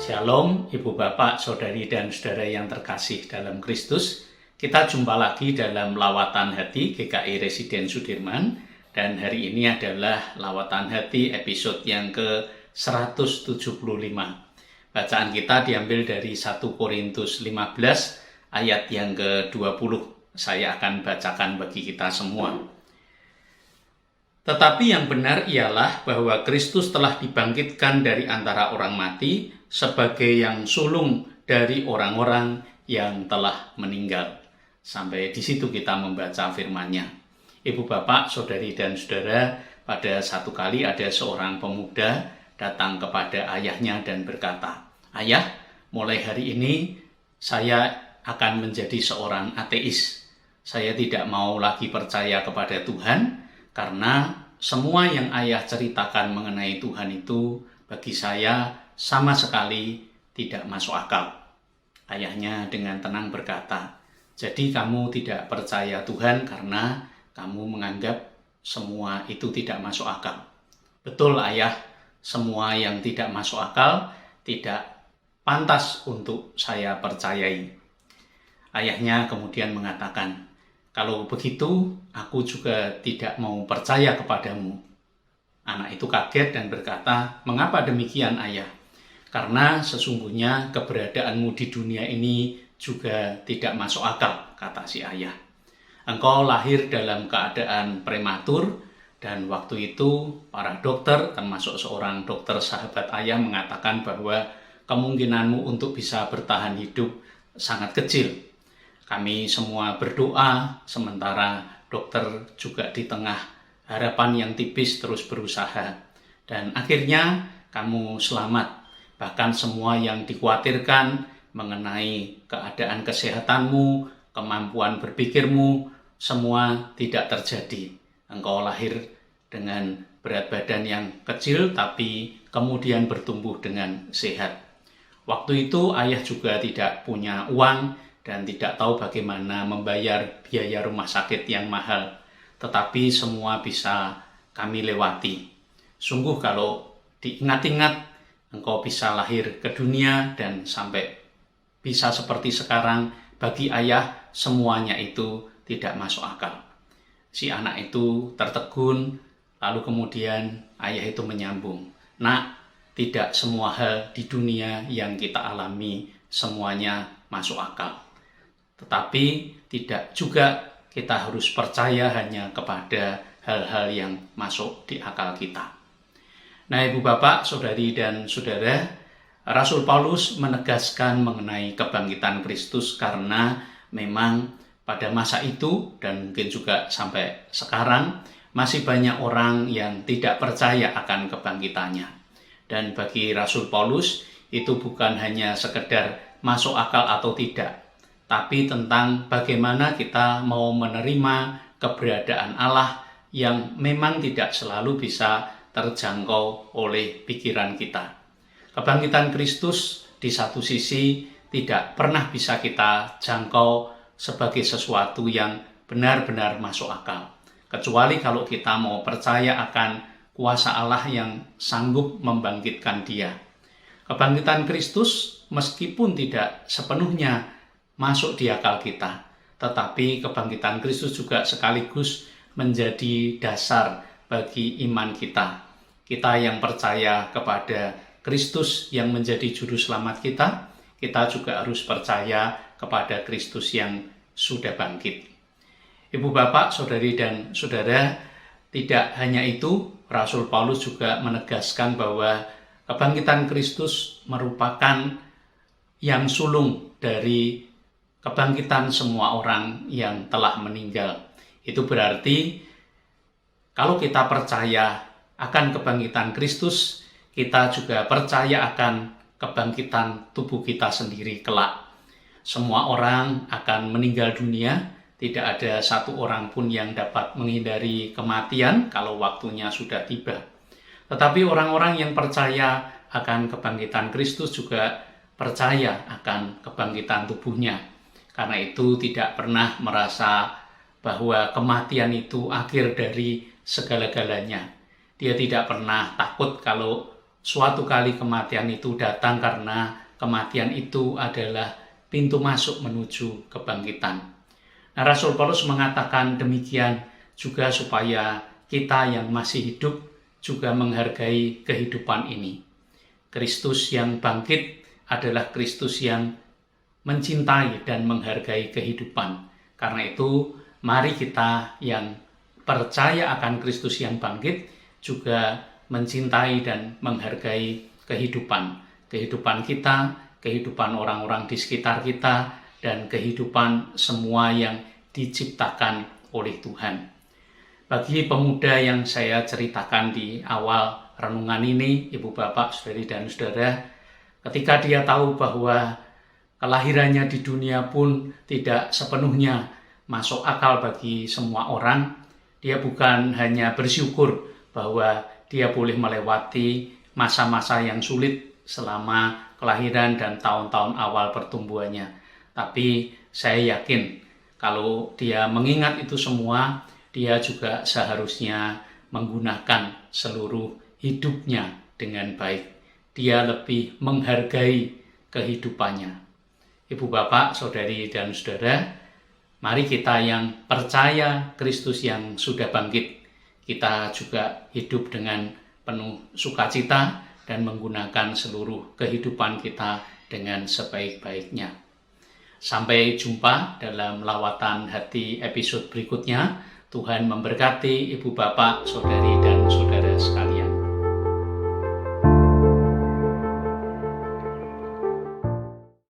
Shalom, Ibu Bapak, Saudari dan Saudara yang terkasih dalam Kristus. Kita jumpa lagi dalam Lawatan Hati GKI Residen Sudirman. Dan hari ini adalah Lawatan Hati episode yang ke-175. Bacaan kita diambil dari 1 Korintus 15 ayat yang ke-20. Saya akan bacakan bagi kita semua. Tetapi yang benar ialah bahwa Kristus telah dibangkitkan dari antara orang mati sebagai yang sulung dari orang-orang yang telah meninggal. Sampai di situ kita membaca firman-Nya. Ibu bapak, saudari dan saudara, pada satu kali ada seorang pemuda datang kepada ayahnya dan berkata, "Ayah, mulai hari ini saya akan menjadi seorang ateis. Saya tidak mau lagi percaya kepada Tuhan karena semua yang ayah ceritakan mengenai Tuhan itu bagi saya sama sekali tidak masuk akal." Ayahnya dengan tenang berkata, "Jadi kamu tidak percaya Tuhan karena kamu menganggap semua itu tidak masuk akal." "Betul ayah, semua yang tidak masuk akal tidak pantas untuk saya percayai." Ayahnya kemudian mengatakan, "Kalau begitu, aku juga tidak mau percaya kepadamu." Anak itu kaget dan berkata, "Mengapa demikian, ayah?" "Karena sesungguhnya keberadaanmu di dunia ini juga tidak masuk akal," kata si ayah. "Engkau lahir dalam keadaan prematur, dan waktu itu para dokter, termasuk seorang dokter sahabat ayah, mengatakan bahwa kemungkinanmu untuk bisa bertahan hidup sangat kecil. Kami semua berdoa, sementara dokter juga di tengah harapan yang tipis terus berusaha. Dan akhirnya kamu selamat. Bahkan semua yang dikhawatirkan mengenai keadaan kesehatanmu, kemampuan berpikirmu, semua tidak terjadi. Engkau lahir dengan berat badan yang kecil, tapi kemudian bertumbuh dengan sehat." Waktu itu ayah juga tidak punya uang dan tidak tahu bagaimana membayar biaya rumah sakit yang mahal. Tetapi semua bisa kami lewati. Sungguh kalau diingat-ingat, engkau bisa lahir ke dunia dan sampai bisa seperti sekarang, bagi ayah semuanya itu tidak masuk akal. Si anak itu tertegun, lalu kemudian ayah itu menyambung, "Nak, tidak semua hal di dunia yang kita alami semuanya masuk akal. Tetapi tidak juga kita harus percaya hanya kepada hal-hal yang masuk di akal kita." Nah, ibu bapak, saudari dan saudara, Rasul Paulus menegaskan mengenai kebangkitan Kristus karena memang pada masa itu dan mungkin juga sampai sekarang masih banyak orang yang tidak percaya akan kebangkitannya. Dan bagi Rasul Paulus itu bukan hanya sekedar masuk akal atau tidak, tapi tentang bagaimana kita mau menerima keberadaan Allah yang memang tidak selalu bisa terjangkau oleh pikiran kita. Kebangkitan Kristus di satu sisi tidak pernah bisa kita jangkau sebagai sesuatu yang benar-benar masuk akal, kecuali kalau kita mau percaya akan kuasa Allah yang sanggup membangkitkan Dia. Kebangkitan Kristus meskipun tidak sepenuhnya masuk di akal kita, tetapi kebangkitan Kristus juga sekaligus menjadi dasar bagi iman kita. Kita yang percaya kepada Kristus yang menjadi juru selamat kita, kita juga harus percaya kepada Kristus yang sudah bangkit. Ibu bapak, saudari dan saudara, tidak hanya itu, Rasul Paulus juga menegaskan bahwa kebangkitan Kristus merupakan yang sulung dari kebangkitan semua orang yang telah meninggal. Itu berarti kalau kita percaya akan kebangkitan Kristus, kita juga percaya akan kebangkitan tubuh kita sendiri kelak. Semua orang akan meninggal dunia, tidak ada satu orang pun yang dapat menghindari kematian kalau waktunya sudah tiba. Tetapi orang-orang yang percaya akan kebangkitan Kristus juga percaya akan kebangkitan tubuhnya. Karena itu tidak pernah merasa bahwa kematian itu akhir dari segala-galanya. Dia tidak pernah takut kalau suatu kali kematian itu datang karena kematian itu adalah pintu masuk menuju kebangkitan. Nah, Rasul Paulus mengatakan demikian juga supaya kita yang masih hidup juga menghargai kehidupan ini. Kristus yang bangkit adalah Kristus yang mencintai dan menghargai kehidupan. Karena itu, mari kita yang percaya akan Kristus yang bangkit juga mencintai dan menghargai kehidupan. Kehidupan kita, kehidupan orang-orang di sekitar kita, dan kehidupan semua yang diciptakan oleh Tuhan. Bagi pemuda yang saya ceritakan di awal renungan ini, Ibu Bapak, Saudari dan Saudara, ketika dia tahu bahwa kelahirannya di dunia pun tidak sepenuhnya masuk akal bagi semua orang, dia bukan hanya bersyukur bahwa dia boleh melewati masa-masa yang sulit selama kelahiran dan tahun-tahun awal pertumbuhannya. Tapi saya yakin kalau dia mengingat itu semua, dia juga seharusnya menggunakan seluruh hidupnya dengan baik. Dia lebih menghargai kehidupannya. Ibu Bapak, Saudari dan Saudara, mari kita yang percaya Kristus yang sudah bangkit, kita juga hidup dengan penuh sukacita dan menggunakan seluruh kehidupan kita dengan sebaik-baiknya. Sampai jumpa dalam lawatan hati episode berikutnya. Tuhan memberkati Ibu Bapak, Saudari dan Saudara sekalian.